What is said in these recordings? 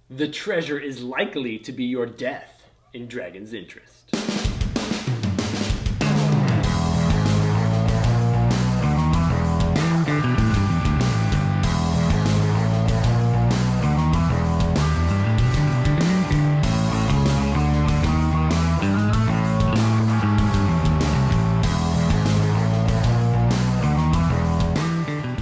The treasure is likely to be your death in Dragon's Interest.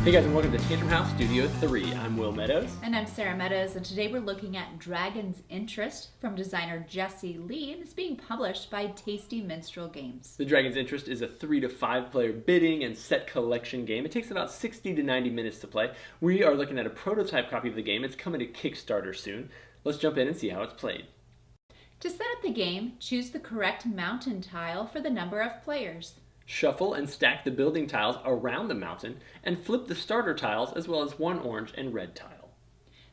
Hey guys, and welcome to Tantrum House Studio 3. I'm Will Meadows. And I'm Sara Meadows, and today we're looking at Dragon's Interest from designer Jesse Lee, and it's being published by Tasty Minstrel Games. The Dragon's Interest is a 3 to 5 player bidding and set collection game. It takes about 60 to 90 minutes to play. We are looking at a prototype copy of the game. It's coming to Kickstarter soon. Let's jump in and see how it's played. To set up the game, choose the correct mountain tile for the number of players. Shuffle and stack the building tiles around the mountain, and flip the starter tiles as well as one orange and red tile.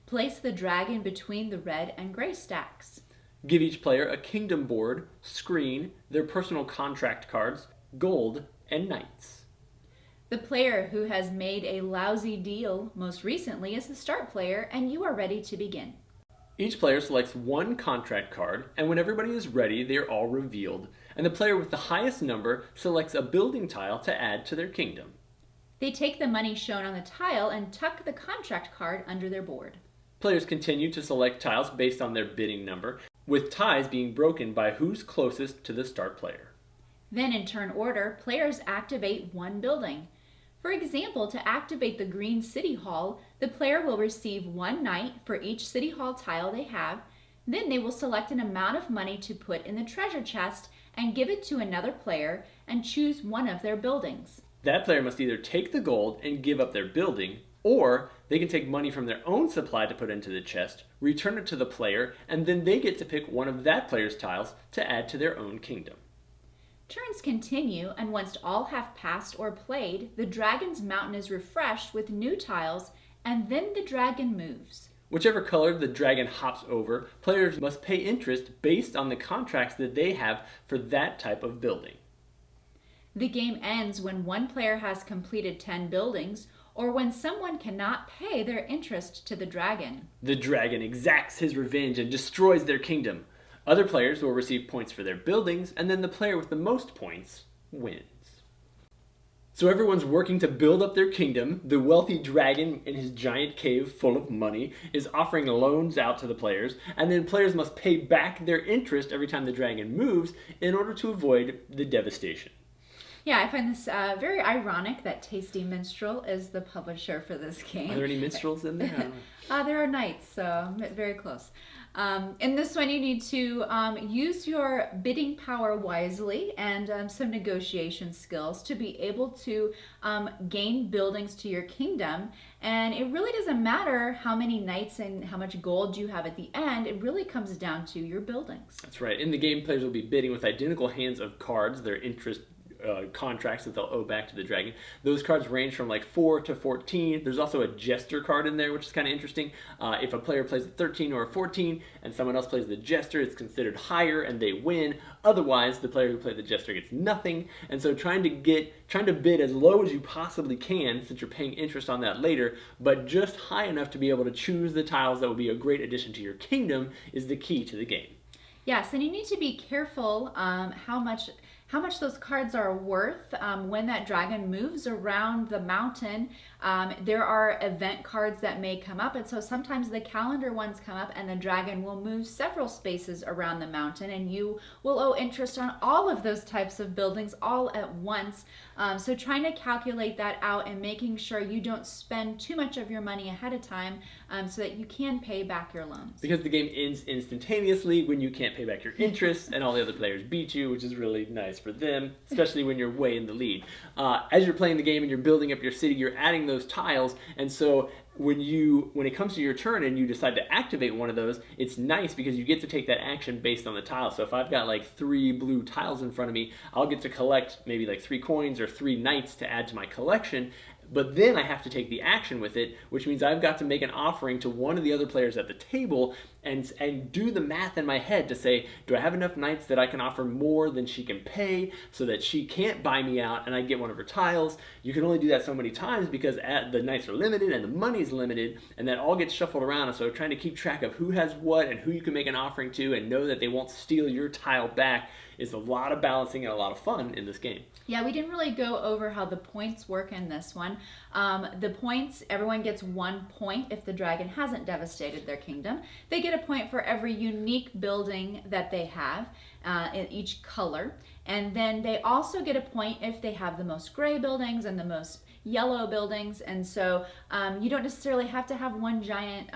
Place the dragon between the red and gray stacks. Give each player a kingdom board, screen, their personal contract cards, gold, and knights. The player who has made a lousy deal most recently is the start player, and you are ready to begin. Each player selects one contract card, and when everybody is ready, they are all revealed, and the player with the highest number selects a building tile to add to their kingdom. They take the money shown on the tile and tuck the contract card under their board. Players continue to select tiles based on their bidding number, with ties being broken by who's closest to the start player. Then in turn order, players activate one building. For example, to activate the Green City Hall, the player will receive one knight for each City Hall tile they have. Then they will select an amount of money to put in the treasure chest and give it to another player and choose one of their buildings. That player must either take the gold and give up their building, or they can take money from their own supply to put into the chest, return it to the player, and then they get to pick one of that player's tiles to add to their own kingdom. Turns continue, and once all have passed or played, the dragon's mountain is refreshed with new tiles, and then the dragon moves. Whichever color the dragon hops over, players must pay interest based on the contracts that they have for that type of building. The game ends when one player has completed 10 buildings, or when someone cannot pay their interest to the dragon. The dragon exacts his revenge and destroys their kingdom. Other players will receive points for their buildings, and then the player with the most points wins. So everyone's working to build up their kingdom. The wealthy dragon in his giant cave full of money is offering loans out to the players, and then players must pay back their interest every time the dragon moves in order to avoid the devastation. Yeah, I find this very ironic that Tasty Minstrel is the publisher for this game. Are there any minstrels in there? There are knights, so very close. In this one, you need to use your bidding power wisely and some negotiation skills to be able to gain buildings to your kingdom. And it really doesn't matter how many knights and how much gold you have at the end. It really comes down to your buildings. That's right. In the game, players will be bidding with identical hands of cards, their interest contracts that they'll owe back to the dragon. Those cards range from like 4 to 14. There's also a jester card in there, which is kind of interesting. If a player plays a 13 or a 14 and someone else plays the jester, it's considered higher and they win. Otherwise, the player who played the jester gets nothing. And so trying to bid as low as you possibly can, since you're paying interest on that later, but just high enough to be able to choose the tiles that will be a great addition to your kingdom is the key to the game. Yes, and you need to be careful how much those cards are worth when that dragon moves around the mountain. There are event cards that may come up, and so sometimes the calendar ones come up and the dragon will move several spaces around the mountain, and you will owe interest on all of those types of buildings all at once. So trying to calculate that out and making sure you don't spend too much of your money ahead of time so that you can pay back your loans. Because the game ends instantaneously when you can't pay back your interest and all the other players beat you, which is really nice for them, especially when you're way in the lead. As you're playing the game and you're building up your city, you're adding those tiles, and so when it comes to your turn and you decide to activate one of those, it's nice because you get to take that action based on the tile. So if I've got like 3 blue tiles in front of me, I'll get to collect maybe like 3 coins or 3 knights to add to my collection. but then I have to take the action with it, which means I've got to make an offering to one of the other players at the table and do the math in my head to say, do I have enough knights that I can offer more than she can pay so that she can't buy me out and I get one of her tiles? You can only do that so many times because the knights are limited and the money's limited, and that all gets shuffled around. And so trying to keep track of who has what and who you can make an offering to and know that they won't steal your tile back is a lot of balancing and a lot of fun in this game. Yeah, we didn't really go over how the points work in this one. The points, everyone gets 1 point if the dragon hasn't devastated their kingdom. They get a point for every unique building that they have in each color. And then they also get a point if they have the most gray buildings and the most yellow buildings. And so you don't necessarily have to have one giant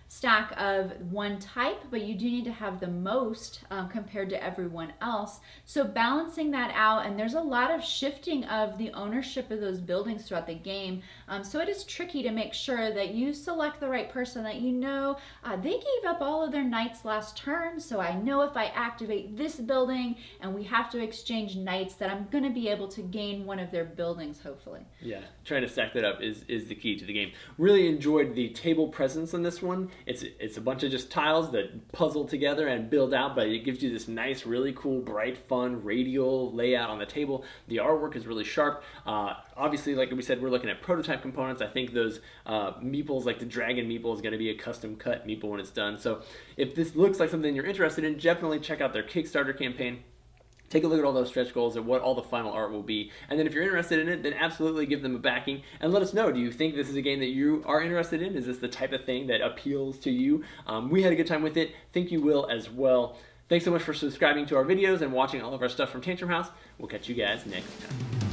stack of one type, but you do need to have the most compared to everyone else. So balancing that out, and there's a lot of shifting of the ownership of those buildings throughout the game. So it is tricky to make sure that you select the right person, that you know they gave up all of their knights last turn, so I know if I activate this building and we have to exchange knights that I'm going to be able to gain one of their buildings, hopefully. Yeah, trying to stack that up is the key to the game. Really enjoyed the table presence in this one. It's a bunch of just tiles that puzzle together and build out, but it gives you this nice, really cool, bright, fun, radial layout on the table. The artwork is really sharp. Obviously, like we said, we're looking at prototype components. I think those meeples, like the dragon meeple, is going to be a custom cut meeple when it's done. So if this looks like something you're interested in, definitely check out their Kickstarter campaign. Take a look at all those stretch goals and what all the final art will be. And then if you're interested in it, then absolutely give them a backing and let us know. Do you think this is a game that you are interested in? Is this the type of thing that appeals to you? We had a good time with it. Think you will as well. Thanks so much for subscribing to our videos and watching all of our stuff from Tantrum House. We'll catch you guys next time.